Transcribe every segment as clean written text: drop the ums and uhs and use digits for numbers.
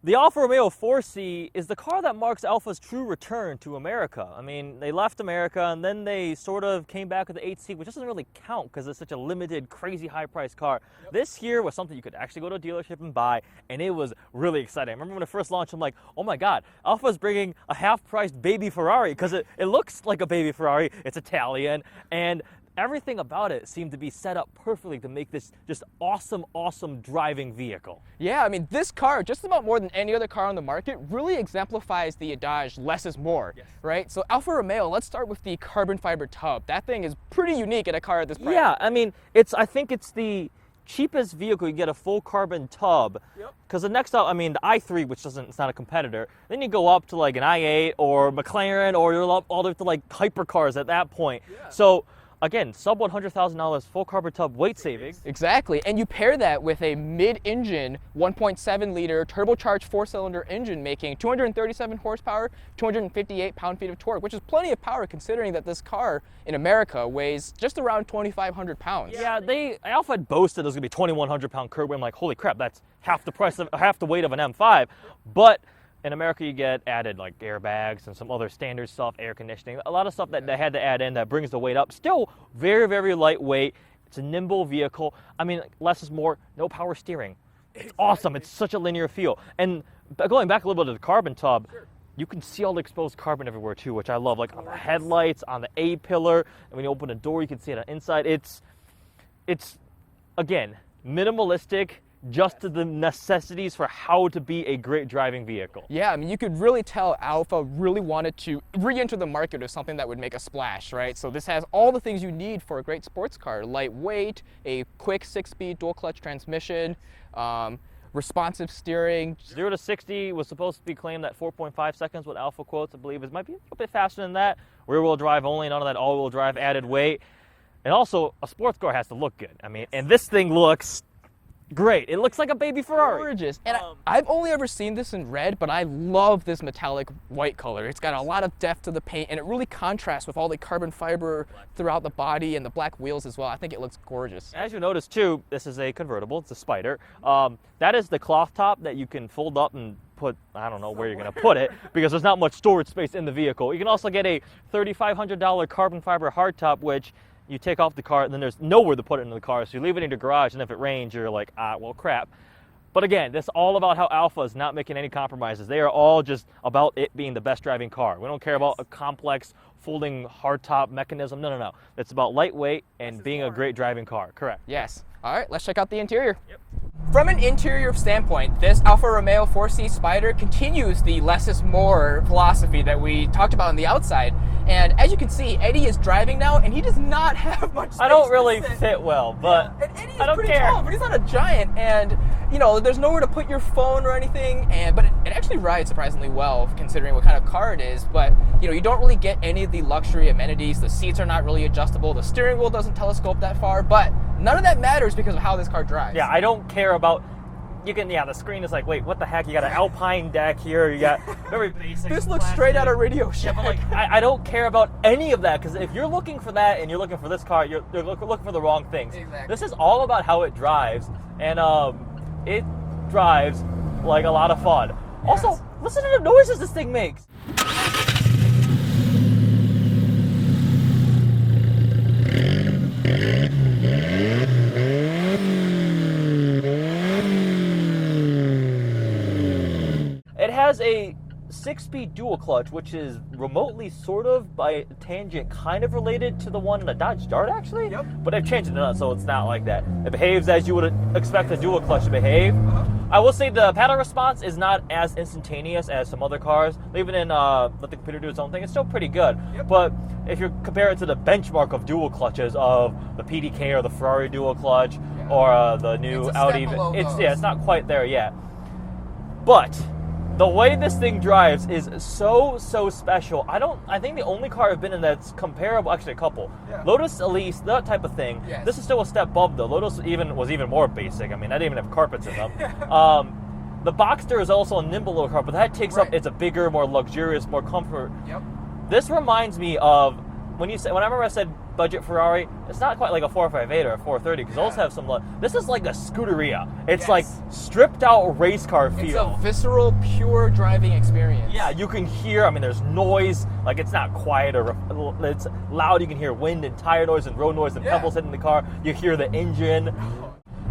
The Alfa Romeo 4C is the car that marks Alfa's true return to America. I mean, they left America and then they sort of came back with the 8C, which doesn't really count because it's such a limited, crazy high-priced car. Yep. This here was something you could actually go to a dealership and buy, and it was really exciting. I remember when it first launched, I'm like, oh my God, Alfa's bringing a half-priced baby Ferrari because it looks like a baby Ferrari. It's Italian, and everything about it seemed to be set up perfectly to make this just awesome, awesome driving vehicle. Yeah, I mean, this car, just about more than any other car on the market, really exemplifies the adage, less is more, yes. Right? So Alfa Romeo, let's start with the carbon fiber tub. That thing is pretty unique at a car at this price. Yeah, I mean, I think it's the cheapest vehicle you get a full carbon tub. Yep. Because the next up, I mean, the i3, which it's not a competitor, then you go up to like an i8 or McLaren, or you're up all the way to like hypercars at that point. Yeah. So again, sub $100,000 full carbon tub weight savings. Exactly, and you pair that with a mid-engine 1.7 liter turbocharged 4-cylinder engine making 237 horsepower, 258 pound-feet of torque, which is plenty of power considering that this car in America weighs just around 2,500 pounds. Yeah, Alfa had boasted it was going to be 2,100 pound curb weight. I'm like, holy crap, that's half the weight of an M5. But in America, you get added like airbags and some other standard stuff, air conditioning, a lot of stuff that they had to add in that brings the weight up. Still very, very lightweight. It's a nimble vehicle. I mean, less is more, no power steering. It's awesome. It's such a linear feel. And going back a little bit to the carbon tub, you can see all the exposed carbon everywhere too, which I love, like on the headlights, on the A-pillar, and when you open the door, you can see it on the inside. It's again, minimalistic, just to the necessities for how to be a great driving vehicle. Yeah, I mean, you could really tell Alfa really wanted to re-enter the market with something that would make a splash, right? So this has all the things you need for a great sports car: lightweight, a quick 6-speed dual-clutch transmission, responsive steering. 0 to 60 was supposed to be claimed at 4.5 seconds. What Alfa quotes, I believe, it might be a bit faster than that. Rear-wheel drive only, none of that all-wheel drive added weight. And also, a sports car has to look good. I mean, and this thing looks great. It looks like a baby Ferrari. Gorgeous. And I've only ever seen this in red, but I love this metallic white color. It's got a lot of depth to the paint, and it really contrasts with all the carbon fiber throughout the body and the black wheels as well. I think it looks gorgeous. As you notice too, this is a convertible. It's a Spider. That is the cloth top that you can fold up and put, I don't know where you're going to put it, because there's not much storage space in the vehicle. You can also get a $3,500 carbon fiber hardtop, which you take off the car, and then there's nowhere to put it in the car, so you leave it in your garage, and if it rains, you're like, well, crap. But again, this is all about how Alfa is not making any compromises. They are all just about it being the best driving car. We don't care about a complex folding hardtop mechanism. No. It's about lightweight and being a great driving car. Correct. Yes. All right, let's check out the interior. Yep. From an interior standpoint, this Alfa Romeo 4C Spider continues the less is more philosophy that we talked about on the outside. And as you can see, Eddie is driving now, and he does not have much space. I don't really fit well, but yeah. And Eddie is I don't pretty care. tall, but he's not a giant, and you know, there's nowhere to put your phone or anything. But it actually rides surprisingly well considering what kind of car it is. But you know, you don't really get any of the luxury amenities. The seats are not really adjustable. The steering wheel doesn't telescope that far. But none of that matters because of how this car drives. Yeah, I don't care about. The screen is like, wait, what the heck? You got an Alpine deck here. You got very basic. This looks straight out of Radio Shack. Yeah, but like, I don't care about any of that, because if you're looking for that and you're looking for this car, you're looking for the wrong things. Exactly. This is all about how it drives, and it drives like a lot of fun. Yes. Also, listen to the noises this thing makes. It has a 6-speed dual clutch, which is remotely, sort of, by tangent, kind of related to the one in a Dodge Dart, actually. Yep. But they've changed it up, so it's not like that. It behaves as you would expect a dual clutch to behave. I will say the paddle response is not as instantaneous as some other cars. Even in let the computer do its own thing, it's still pretty good. Yep. But if you compare it to the benchmark of dual clutches of the PDK or the Ferrari dual clutch, or the new Audi, it's not quite there yet. But the way this thing drives is so special. I think the only car I've been in that's comparable, actually a couple. Yeah. Lotus Elise, that type of thing. Yes. This is still a step above though. Lotus was even more basic. I mean, I didn't even have carpets in them. The Boxster is also a nimble little car, but that takes up, it's a bigger, more luxurious, more comfort. Yep. This reminds me of, when I remember I said budget Ferrari, it's not quite like a 458 or a 430 because those have some. This is like a Scuderia. It's like stripped out race car feel. It's a visceral, pure driving experience. Yeah, you can hear. I mean, there's noise. Like it's not quiet or it's loud. You can hear wind and tire noise and road noise and pebbles hitting the car. You hear the engine.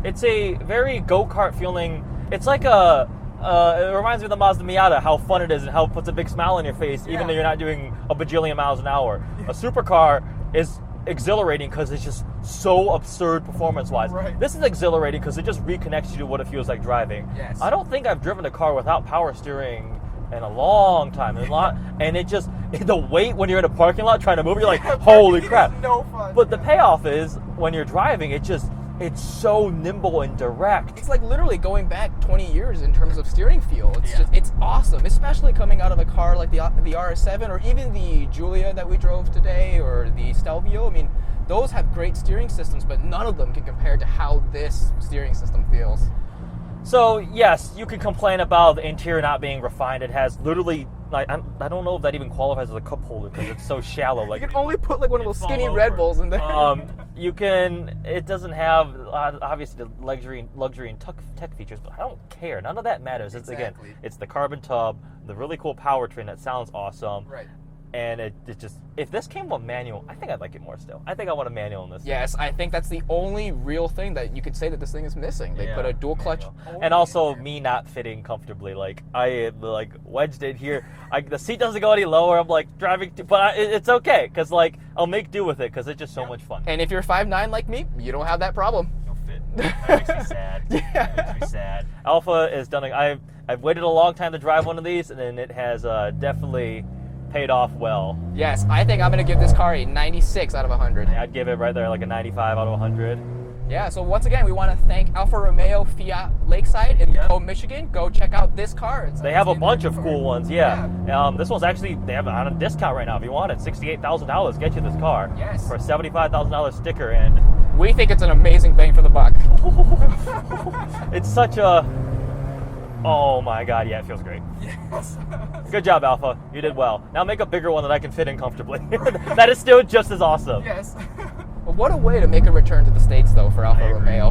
It's a very go-kart feeling. It's like a. It reminds me of the Mazda Miata, how fun it is and how it puts a big smile on your face, even though you're not doing a bajillion miles an hour. A supercar is exhilarating because it's just so absurd performance-wise. Right. This is exhilarating because it just reconnects you to what it feels like driving. Yes. I don't think I've driven a car without power steering in a long time. And it just, the weight when you're in a parking lot trying to move, you're like, holy crap. No fun. But the payoff is, when you're driving, it's so nimble and direct. It's like literally going back 20 years in terms of steering feel. It's awesome, especially coming out of a car like the RS7 or even the Giulia that we drove today or the Stelvio. I mean, those have great steering systems, but none of them can compare to how this steering system feels. So yes, you can complain about the interior not being refined. It has literally, like, I don't know if that even qualifies as a cup holder because it's so shallow. Like you can only put like one of those skinny Red Bulls in there. It doesn't have obviously the luxury and tech features, but I don't care. None of that matters. It's again, it's the carbon tub, the really cool powertrain that sounds awesome. Right. And it just, if this came with manual, I think I'd like it more still. I think I want a manual in this. Yes, I think that's the only real thing that you could say that this thing is missing. They put a dual clutch. And also me not fitting comfortably. Like I like wedged it here. The seat doesn't go any lower. I'm like driving, but it's okay because like I'll make do with it because it's just so much fun. And if you're 5'9" like me, you don't have that problem. No fit. That makes me sad. That makes me sad. Alpha is done. I've waited a long time to drive one of these, and it has definitely paid off well. Yes, I think I'm going to give this car a 96 out of 100. I'd give it right there like a 95 out of 100. Yeah, so once again, we want to thank Alfa Romeo Fiat Lakeside in Michigan. Go check out this car. They have a bunch of cool ones, this one's actually, they have it on a discount right now if you want it. $68,000 get you this car for a $75,000 sticker, and we think it's an amazing bang for the buck. It's such a, oh my god, yeah, it feels great. Yes. Good job, Alpha. You did well. Now make a bigger one that I can fit in comfortably. That is still just as awesome. Yes. Well, what a way to make a return to the States, though, for Alfa Romeo.